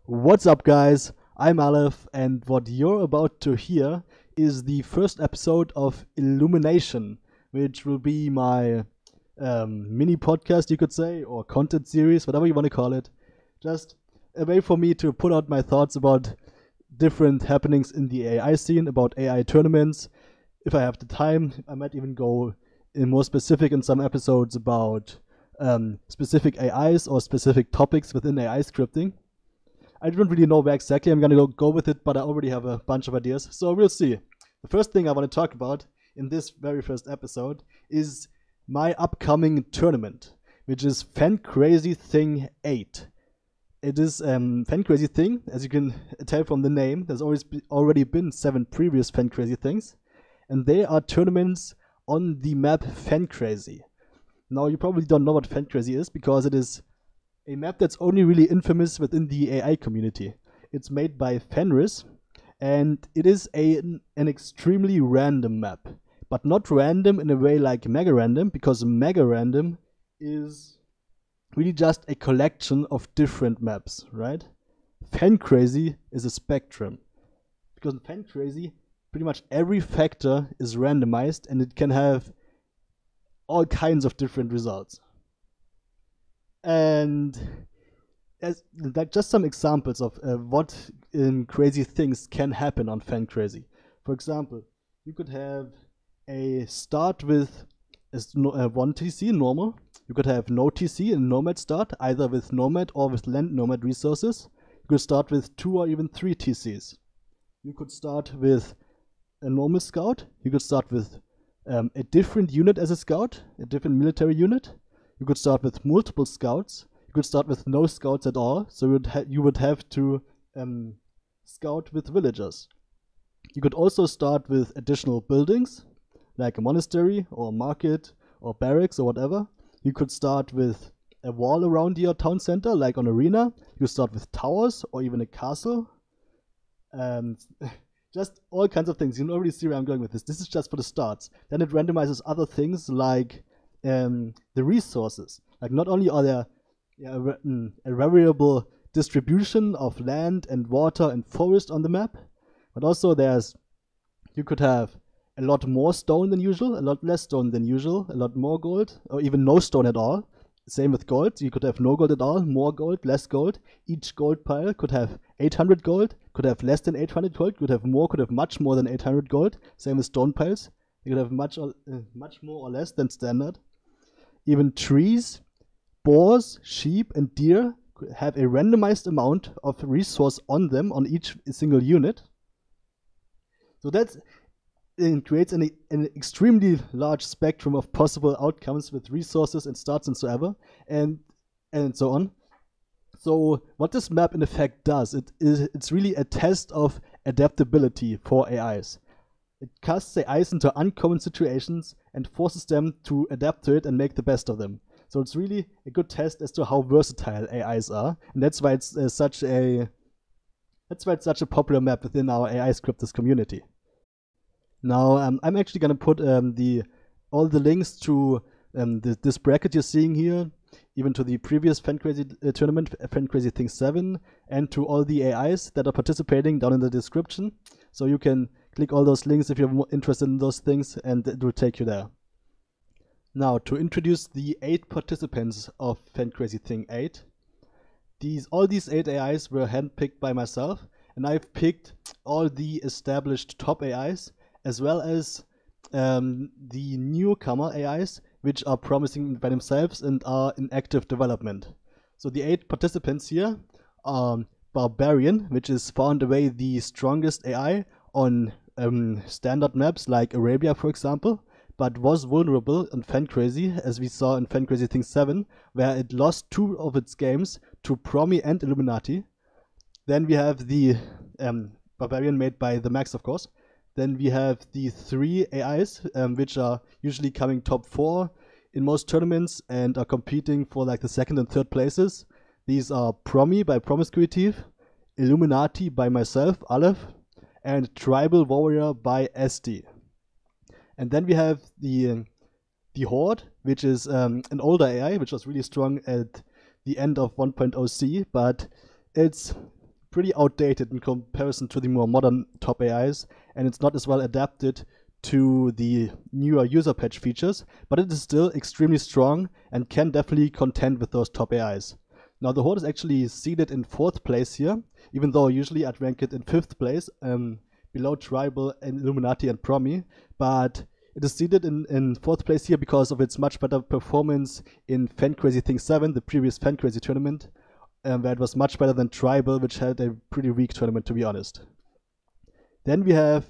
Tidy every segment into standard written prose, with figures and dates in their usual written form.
What's up, guys? I'm Aleph, and what you're about to hear is the first episode of Illumination, which will be my mini podcast, you could say, or content series, whatever you want to call it. Just a way for me to put out my thoughts about different happenings in the AI scene, about AI tournaments. If I have the time, I might even go in more specific in some episodes about specific AIs or specific topics within AI scripting. I don't really know where exactly I'm gonna go with it, but I already have a bunch of ideas, so we'll see. The first thing I want to talk about in this very first episode is my upcoming tournament, which is FenCrazyThing 8. It is FenCrazyThing, as you can tell from the name. There's already been 7 previous FenCrazyThings, and they are tournaments on the map FenCrazy. Now, you probably don't know what FenCrazy is, because it is a map that's only really infamous within the AI community. It's made by Fenris, and it is an extremely random map. But not random in a way like mega random, because mega random is really just a collection of different maps, right? FenCrazy is a spectrum. Because in FenCrazy, pretty much every factor is randomized, and it can have all kinds of different results. And as like just some examples of what crazy things can happen on FenCrazy. For example, you could have a start with 1 TC normal. You could have no TC and nomad start, either with nomad or with land nomad resources. You could start with 2 or even 3 TCs. You could start with a normal scout. You could start with a different unit as a scout, a different military unit. You could start with multiple scouts. You could start with no scouts at all, so you would have to scout with villagers. You could also start with additional buildings, like a monastery or a market or barracks or whatever. You could start with a wall around your town center, like on arena. You could start with towers or even a castle. And just all kinds of things. You can already see where I'm going with this. This is just for the starts. Then it randomizes other things like the resources. Like, not only are there a variable distribution of land and water and forest on the map, but also you could have a lot more stone than usual, a lot less stone than usual, a lot more gold, or even no stone at all. Same with gold. You could have no gold at all, more gold, less gold. Each gold pile could have 800 gold, could have less than 800 gold, could have much more than 800 gold. Same with stone piles. You could have much more or less than standard. Even trees, boars, sheep, and deer have a randomized amount of resource on them on each single unit. So it creates an extremely large spectrum of possible outcomes with resources and starts and so ever, and so on. So what this map in effect does, it's really a test of adaptability for AIs. It casts AIs into uncommon situations and forces them to adapt to it and make the best of them. So it's really a good test as to how versatile AIs are, and that's why it's such a popular map within our AIScripters community. Now, I'm actually gonna put all the links to this bracket you're seeing here, even to the previous FenCrazy tournament, FenCrazyThing 7, and to all the AIs that are participating down in the description. So you can click all those links if you're more interested in those things, and it will take you there. Now, to introduce the 8 participants of FenCrazyThing 8, all these 8 AIs were handpicked by myself, and I've picked all the established top AIs, as well as the newcomer AIs, which are promising by themselves and are in active development. So the 8 participants here are Barbarian, which is far and away the strongest AI on standard maps like Arabia, for example, but was vulnerable in FenCrazy, as we saw in FenCrazyThing 7, where it lost 2 of its games to Promi and Illuminati. Then we have the Barbarian made by the Max, of course. Then we have the 3 AIs, which are usually coming top 4 in most tournaments and are competing for like the 2nd and 3rd places. These are Promi by Promiscuitive, Illuminati by myself, Aleph, and Tribal Warrior by SD. And then we have the Horde, which is an older AI, which was really strong at the end of 1.0c, but it's pretty outdated in comparison to the more modern top AIs, and it's not as well adapted to the newer user patch features, but it is still extremely strong and can definitely contend with those top AIs. Now the Horde is actually seated in 4th place here, even though usually I'd rank it in 5th place, below Tribal and Illuminati and Promi, but it is seated in 4th place here because of its much better performance in FenCrazyThing 7, the previous FenCrazy tournament, where it was much better than Tribal, which had a pretty weak tournament, to be honest. Then we have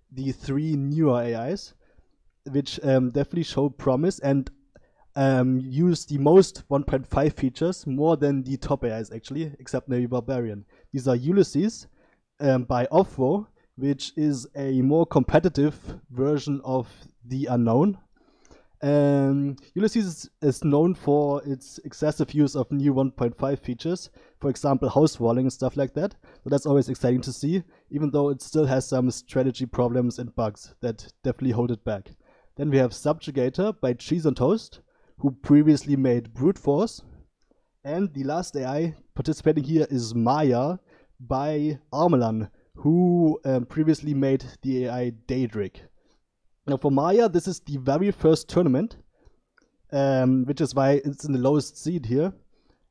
the 3 newer AIs, which definitely show promise and use the most 1.5 features, more than the top AIs actually, except maybe Barbarian. These are Ulysses by Offro, which is a more competitive version of the Unknown. Ulysses is known for its excessive use of new 1.5 features, for example house walling and stuff like that, so that's always exciting to see, even though it still has some strategy problems and bugs that definitely hold it back. Then we have Subjugator by Cheese on Toast, who previously made Brute Force, and the last AI participating here is Maya by Armelan, who previously made the AI Daedric. Now for Maya, this is the very first tournament, which is why it's in the lowest seed here.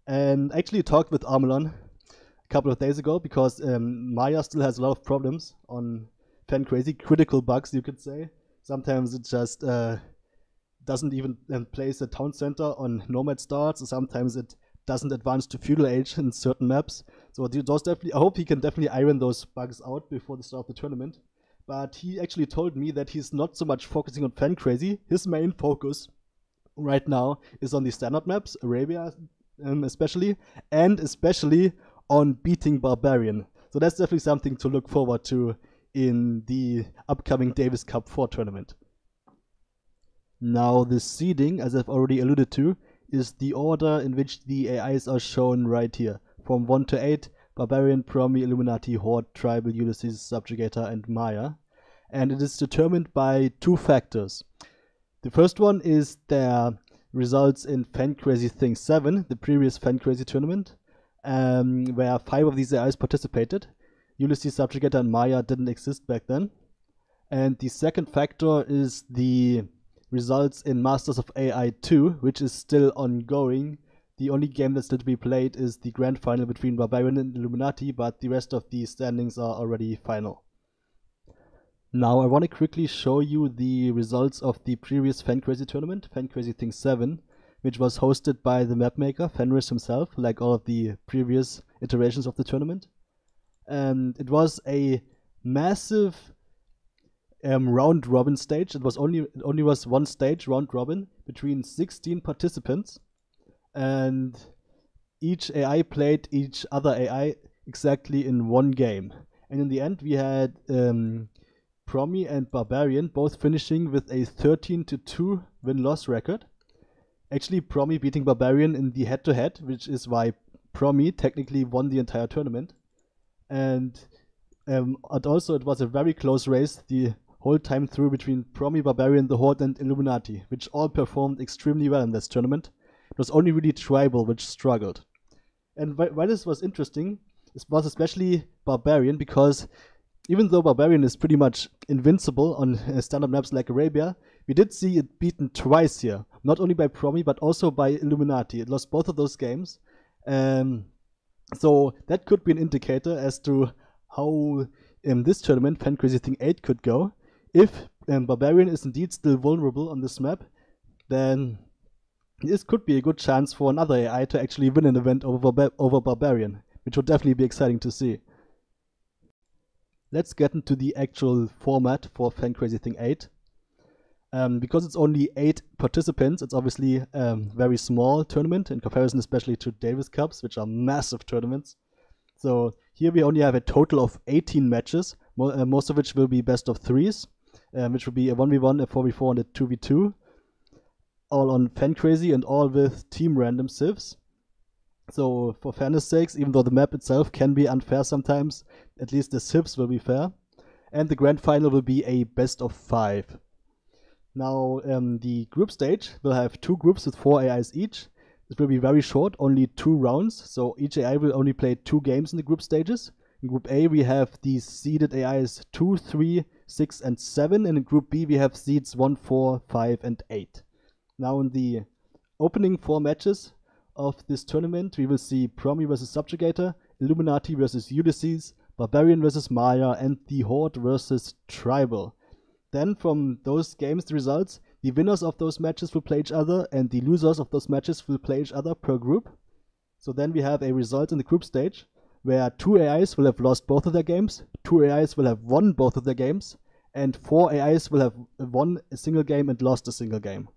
And I actually talked with Armelon a couple of days ago, because Maya still has a lot of problems on FenCrazy, critical bugs you could say. Sometimes it just doesn't even place a town center on Nomad starts, or sometimes it doesn't advance to Feudal Age in certain maps. So those definitely, I hope he can definitely iron those bugs out before the start of the tournament. But he actually told me that he's not so much focusing on FenCrazy. His main focus right now is on the standard maps, Arabia especially, and especially on beating Barbarian. So that's definitely something to look forward to in the upcoming Davis Cup 4 tournament. Now the seeding, as I've already alluded to, is the order in which the AIs are shown right here, from 1 to 8, Barbarian, Promi, Illuminati, Horde, Tribal, Ulysses, Subjugator, and Maya. And it is determined by 2 factors. The first one is their results in FenCrazyThing 7, the previous FenCrazy tournament, where 5 of these AIs participated. Ulysses, Subjugator, and Maya didn't exist back then. And the second factor is the results in Masters of AI 2, which is still ongoing. The only game that's still to be played is the grand final between Barbarian and Illuminati, but the rest of the standings are already final. Now I want to quickly show you the results of the previous FenCrazy tournament, FenCrazyThing 7, which was hosted by the mapmaker, Fenris himself, like all of the previous iterations of the tournament. And it was a massive round robin stage. It only was one stage, round robin, between 16 participants. And each AI played each other AI exactly in one game. And in the end we had Promi and Barbarian both finishing with a 13-2 win-loss record. Actually Promi beating Barbarian in the head-to-head, which is why Promi technically won the entire tournament. And also it was a very close race the whole time through between Promi, Barbarian, the Horde, and Illuminati, which all performed extremely well in this tournament. It was only really Tribal which struggled. And why this was interesting, it was especially Barbarian, because even though Barbarian is pretty much invincible on standard maps like Arabia, we did see it beaten twice here. Not only by Promi, but also by Illuminati. It lost both of those games. So that could be an indicator as to how in this tournament FenCrazyThing 8 could go. If Barbarian is indeed still vulnerable on this map, then this could be a good chance for another AI to actually win an event over Barbarian, which would definitely be exciting to see. Let's get into the actual format for FenCrazyThing 8. Because it's only 8 participants, it's obviously a very small tournament in comparison especially to Davis Cups, which are massive tournaments. So here we only have a total of 18 matches, most of which will be best of 3s, which will be a 1v1, a 4v4, and a 2v2. All on FenCrazy and all with team random civs. So for fairness sakes, even though the map itself can be unfair sometimes, at least the civs will be fair. And the grand final will be a best of 5. Now the group stage will have 2 groups with 4 AIs each. It will be very short, only 2 rounds, so each AI will only play 2 games in the group stages, In Group A, we have the seeded AIs 2, 3, 6, and 7. And in Group B, we have seeds 1, 4, 5, and 8. Now, in the opening 4 matches of this tournament, we will see Promi versus Subjugator, Illuminati versus Ulysses, Barbarian versus Maya, and the Horde versus Tribal. Then, from those games, the results, the winners of those matches will play each other, and the losers of those matches will play each other per group. So then we have a result in the group stage, where 2 AIs will have lost both of their games, 2 AIs will have won both of their games, and 4 AIs will have won a single game and lost a single game.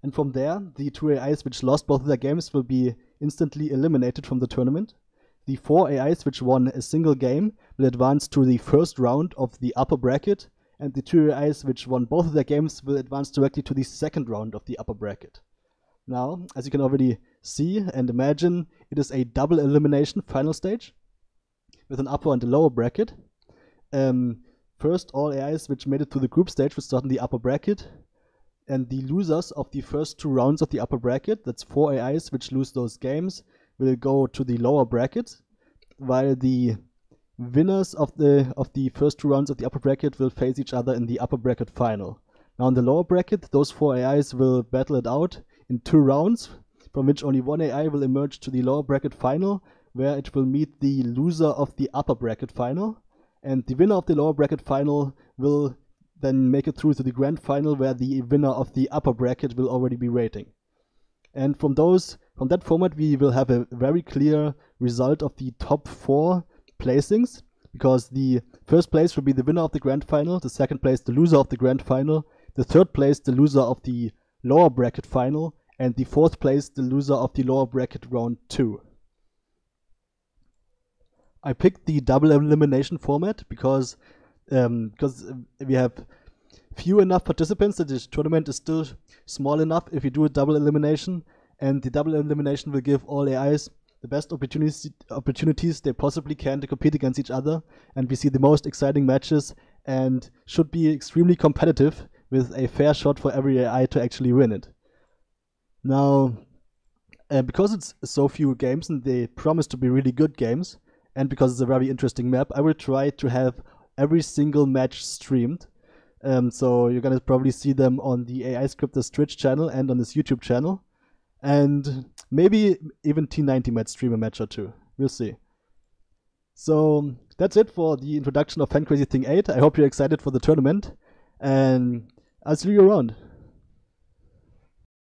And from there, the 2 AIs which lost both of their games will be instantly eliminated from the tournament. The 4 AIs which won a single game will advance to the first round of the upper bracket, and the 2 AIs which won both of their games will advance directly to the second round of the upper bracket. Now, as you can already see and imagine, it is a double elimination final stage with an upper and a lower bracket. First, all AIs which made it to the group stage will start in the upper bracket, and the losers of the first 2 rounds of the upper bracket, that's 4 AIs which lose those games, will go to the lower bracket, while the winners of the first 2 rounds of the upper bracket will face each other in the upper bracket final. Now in the lower bracket, those 4 AIs will battle it out in 2 rounds, from which only 1 AI will emerge to the lower bracket final, where it will meet the loser of the upper bracket final, and the winner of the lower bracket final will then make it through to the grand final, where the winner of the upper bracket will already be waiting. And from that format, we will have a very clear result of the top 4 placings, because the first place will be the winner of the grand final, the second place the loser of the grand final, the third place the loser of the lower bracket final, and the fourth place the loser of the lower bracket round 2. I picked the double elimination format because we have few enough participants that this tournament is still small enough if you do a double elimination, and the double elimination will give all AIs the best opportunities they possibly can to compete against each other, and we see the most exciting matches and should be extremely competitive with a fair shot for every AI to actually win it. Now, because it's so few games and they promise to be really good games, and because it's a very interesting map, I will try to have every single match streamed. So you're gonna probably see them on the AIScripters Twitch channel and on this YouTube channel. And maybe even T90 might stream a match or 2. We'll see. So that's it for the introduction of FenCrazyThing 8. I hope you're excited for the tournament, and I'll see you around.